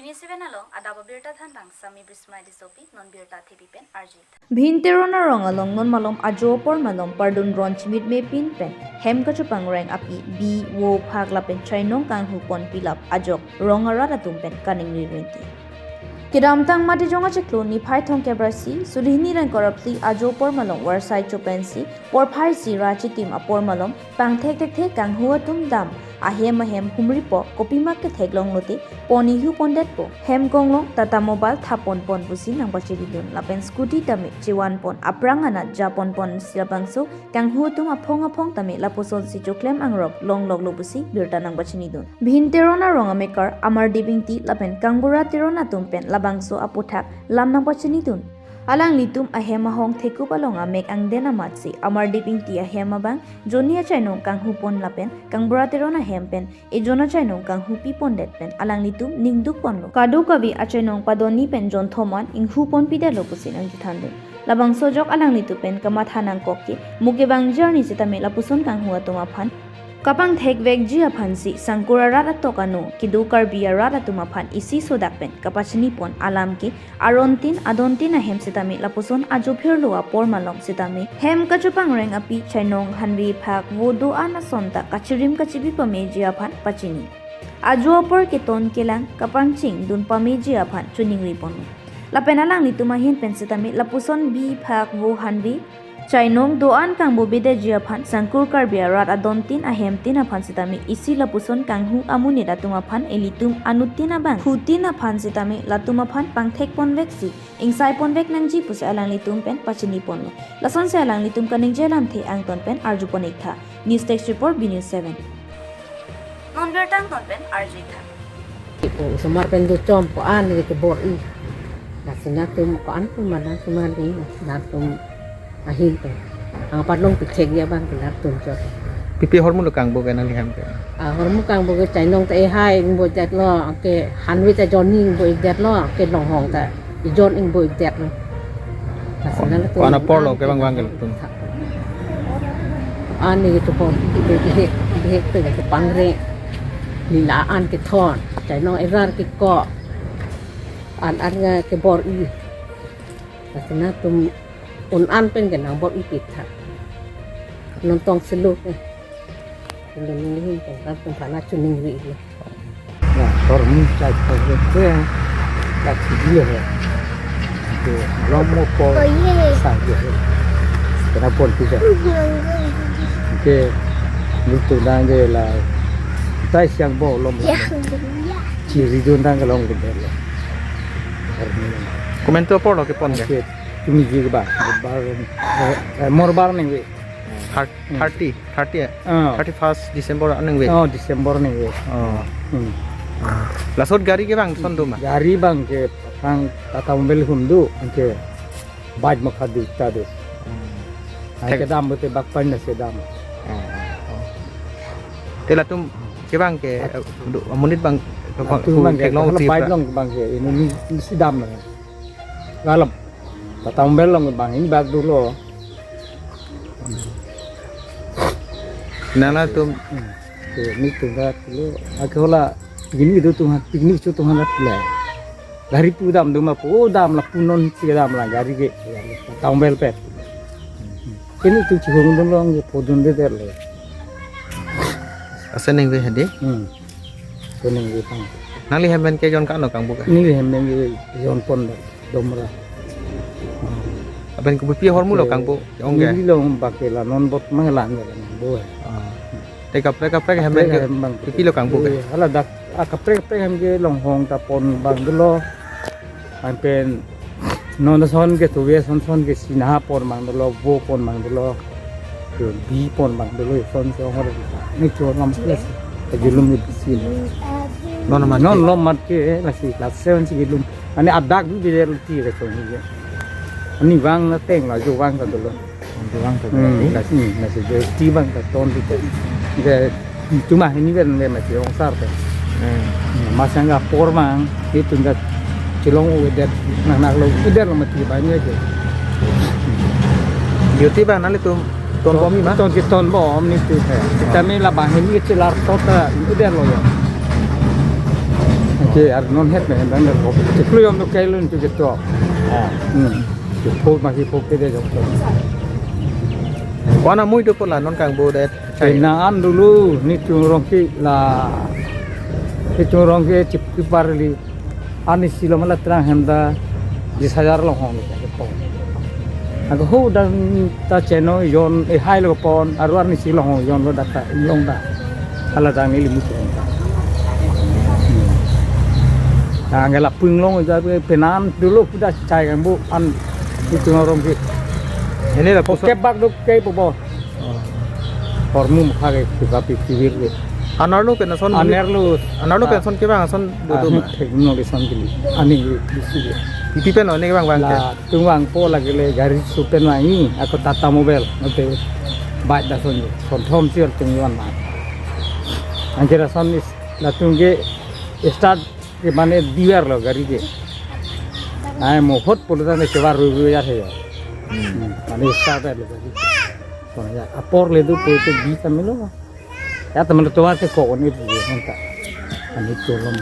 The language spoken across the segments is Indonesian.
BB7 along adaba birta thandang sami brismai disopi non birta thibipen arjit. Vinterona rong along non malom ajopor malom pardun ron chimit me pin pen hem kachupang reng api bi wo phak lapen chainong kang hupon pilap ajok rong arada tumpen kaning rirenti. Kidam tang mati jonga cheklo ni phai thong kebrasi sulihni ran korapli ajopor malom warsai chopensi por phai si rachi tim apor malom pang thek thek thek kang huwa tum dam ahem ahem humri po kopima ke theklong lote poni hu pondet po hem konglong tata mobile thapon pon busi nang bachiri dun lapen scooty tame chiwan pon aprangana japon pon silabangso kang hu tum apong tame laposon si choklem angrop long log lo busi birta nang bachini dun bhinterona ronga maker amar dibing ti lapen kangbura tirona tumpen labangso aputhak lam nang bachini dun alang litum ahema hong theku palonga mek angdena matsi amar diping ti ahema bang jonia chainong kang hupon lapen kang braterona hempen e jona chainong kang hupi pondet pen alang litum ningduk ponlo kadu kavi achainong padoni pen jon thoman ing hupon pidalo pusin ang jithande labang sojok alang litu pen kamathanang kokki muke bang journey sitame lapuson kang huwa toma phan kapang thek vek ji aphansi sangkura rara tokano kidu karbia rara tuma phan isi sodakpen kapachini pon alam ki arontin adontin ahem sitami lapuson ajopher loa pormalong sitami hem kachupang reng api chainong hanri phak wodo ana sonta kachirim kachibi pame ji aphan pachini ajopor ke ton kelang kapang ching dun pame ji aphan chuning ripon lapenalang lituma hin pen sitami lapuson bi phak wo hanri chainong doan kang bobide jia phan sangkur karbia rat adontin ahem tina phan sitami isi lapuson kang hu amuni ratuma phan elitum anutina bang hutina phan sitami latuma phan pangthek pon veksi ingsai pon vek nangji pus alang litum pen pachini pon lason se alang litum kaning jelam the ang ton pen arju pon ikha news text report BNews 7 Non birtang ton pen arjit tha. Semar pen tu com ko an ni ke bor I nasina tum ko an pun mana semar ni natum ahin tu ang padlong picheng ya bang kelar tum cho pipi hormon lo kang bo kan ali ham ke hormu kang bo chai nong te hai bo jat lo ke han wi ta joning bo jat lo ke long hong ta I jon ing bo jat lo nasina la tu ana por lo ke bang bang ke tum an ni tu pon he tu ke pangre ni la an ke thon chai nong erar ke ko an nga ke bor I nasina tum an pen kan bot ipit ha nontong seluk ni hin kan pana chuning ri ya hormon cai ke tak dia ya ke romo ko sa dia kena pon tu je ke itu dan je lah tai siang bo lom ciri dun dan kalong de komento por lo ke pon ke Tumi juga bah, morbar nih we. 31st December aneng we. Oh Desember nih we. Lasot gari ke bang son duma. Gari bang ke bang tata mobil hundu ke baj makhadi tade. Ke dam bote bakpan na se dam. Tela tum ke bang ke munit bang teknologi baj long bang ke ini si dam na. Galap tata mobil long bang ini bag dulu. Nana tum ini tunggat dulu. Aku lah gini itu tuhan piknik itu tuhan lah. Gari pu dam duma pu dam lah punon si dam lah gari ke tata mobil pet. Ini tu cihong dulu orang podun de der le. aseneng we hade. Seneng we pang. Nali hamben ke jon kan lo kang buka. Ini hemeng we jon pon domra. Aben ku pipi hormon lo kang bu ongge. Ini lo pakai lah non bot mengelang ya bo. Te kapre hamben ke pipi lo kang bu ke. Hala dak kapre hem ke long hong ta pon bang dulu. Ampen non son ke tu we son ke sinha pon bang dulu bo pon bang dulu. Ke bi pon bang dulu son ke hor. Ni cho ngam plus. Tajulum ni sin. Non mat ke la si la 7 si gilum. Ani adak bi der ti ke so ni. Ani wang na teng la jo wang ta dulu. Wang ta. Na si je ti bang ta ton ti. Ke cuma ini kan le ma ti ong sar te. Masanga por mang itu enggak cilong udah nak lo udah lo mati banyak aja. Beauty ba nali tum ton bom mah. Ton bom ni tu. Kita ni lah bahan ni celar tota udah lo ya. ke ar non het me bang ko te kluyom no kailun tu ke to ke po ma ki po ke de jok to Wana mui tu pun lah non kang bo det. Chinaan dulu ni curong ki la ke curong ke chip ki parli ani silo mala terang henda 10,000 long hong ke po aku ho dan ta cheno yon e hai lo pon arwar ni silo hong yon lo data long da ala dang ni limu chen ta ngela pung long ja penan dulu sudah cai kan bu an ni curong ki Ini lah Oke bak duk kay po bo. Hormum khage kibapi kibir ge. Anar lu pen son. Anar lu pen son ke bang son butu. Technology gili. Ani bisi ge. Pipi pen ne bang bang ke. La tungwang po lagi le gari supen wangi aku tata mobil nanti baik dah son son thom sial tungwan ma. Anjira son is la tungge start ke mane diwar lo gari ge. Ai mo hot pulutan ne sebar ru ya the. Ani start le gari. Soalnya apor le tu itu bisa melo. Ya teman tua ke kok ni dia minta. Ani tolong.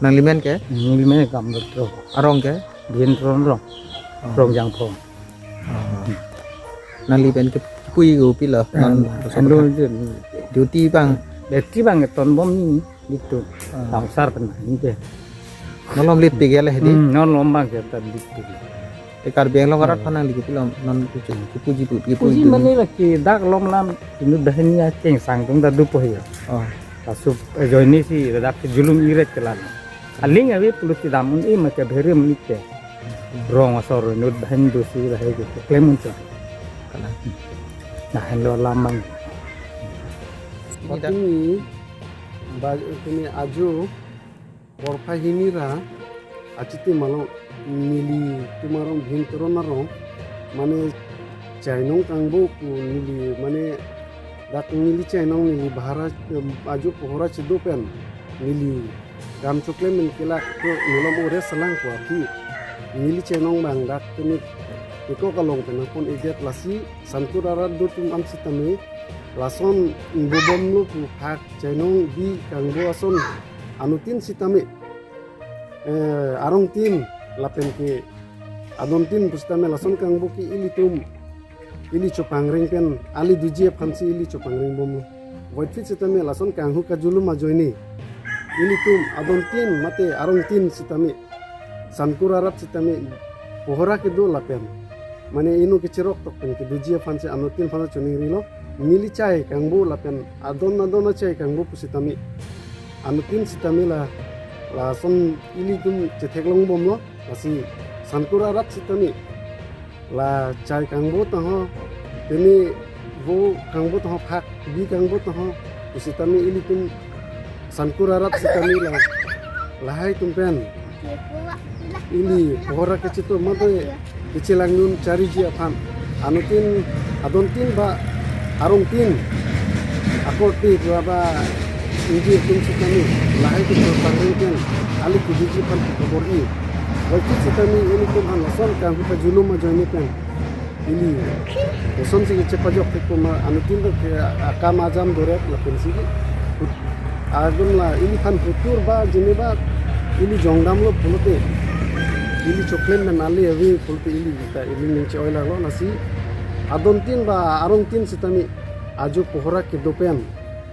Nang limen ke? Limen kam betul. Arong ke? Bien rong yang pong. Nang limen ke pui gu pi lah. Nang Sambil duty bang. Beti bang ton bom ni itu. Tangsar pen ni ke. Nolom lit pi gele hedi. Non lombang ke tan itu. Ekar biang lo karat panang ligu pilam non puji puji puji Puji mana lagi dak lom lam ini dah ni ceng sang tung dah dupo ya. Oh. Tasuk joini si dak julum iret kelan. Aling awi puluti damun i macam beri menike. Rong asor nud bahan dosi dah itu klemun tu. Nah hello lamang. Ini baju ini aju orpa hinira aciti malu nili tumarong bhintoro narong mane chainong kangbo ku nili mane dak nili chainong nili bahara aju pohora chidopen nili gam chokle men kila ko nolom ore salang ko api nili chainong bang dak tuni iko kalong penang pun idiat lasi sankurara do tum am sitame lason bobom lu ku hak chainong bi kangbo ason anutin sitame arong tin lapen ke adon tin pustame lason kang buki ili chopangring pen ali duje phansi ili chopangring bom void fit sitame lason kang hu kajulu majoini ili tum adon tin mate arong tin sitame sankurarat sitame pohora ke do lapen mane inu ke cerok tok pen ke duje phansi anotin phana chuning rilo mili chai kang bu lapen adon chai kang bu pusitame anotin sitame la son ili tum chetheklong bom lo lasi sankura rat sitami la chai kangbo taho teni bo kangbo taho phak bi kangbo taho sitami ili tum sankura rat sitami la hai tum pen ili hora ke chitu mate kichilang nun cari ji aphan anutin adontin ba arong tin akorti ba inji tum sitami lahai tu pangringken ali kudiji pan kobori waktu sitami ini tum an lason kan kita julum majani pen ini lason sih cepat jok ke ma anutin ke akam azam dorek la pensi agun la ini kan futur ba jeneba ini jongdam lo pulote ini coklen men ali awi pulote ini kita ini ninci oila lo nasi adontin ba arongtin sitami aju pohora ke dopen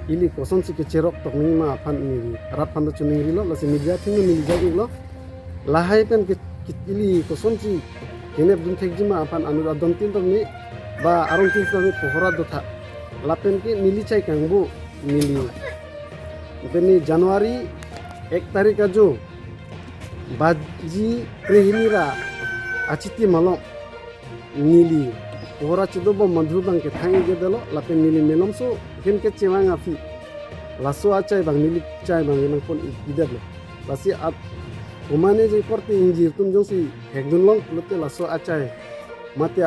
ili koson si kecerok tok ni ma aphan ni rat phan chuning ri lo la si media thing ni jagi lo lahai pen ke ili koson si kenep dun thek jima aphan anu adon tin tok ni ba arong tin tok ni pohora do tha lapen ke nili chai kangbu nili peni Januari 1 tarik ajo baji prehinira achiti malo nili pohora chidobo madhubang ke thangi ge delo lapen nili melom so gen ke chewang afi laso achai bang nili chai bang nang pon idar lo lasi at umane je korte injir tum jong si hekdun long lote laso achai mate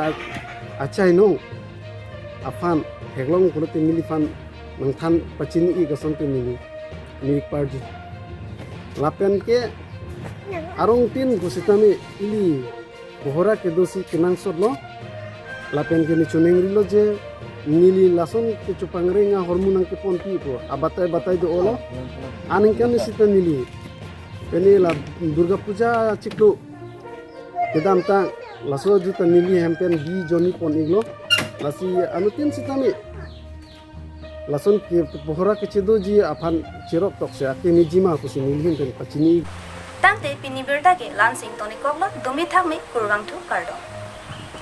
achai no afan heglong lote nili fan nang than pachini i gason te nili ni parji lapen ke arong tin gusitami ili bohora ke dosi kenang sod lo lapen ke ni chuning rilo je nili lason ke cupangrenga hormonang ke ponti po abatai do olo aning kan sita nili ini la Durga Puja ciklu kedam ta laso juta nili hempen di joni pon iglo lasi anutin sitami lason ke pohora ke cedo ji apan cerok tok se akini jima ku sinili hempen pachini Tangte pinibirda ke lansing tonikoglo domi thakme kurwang thu kardo.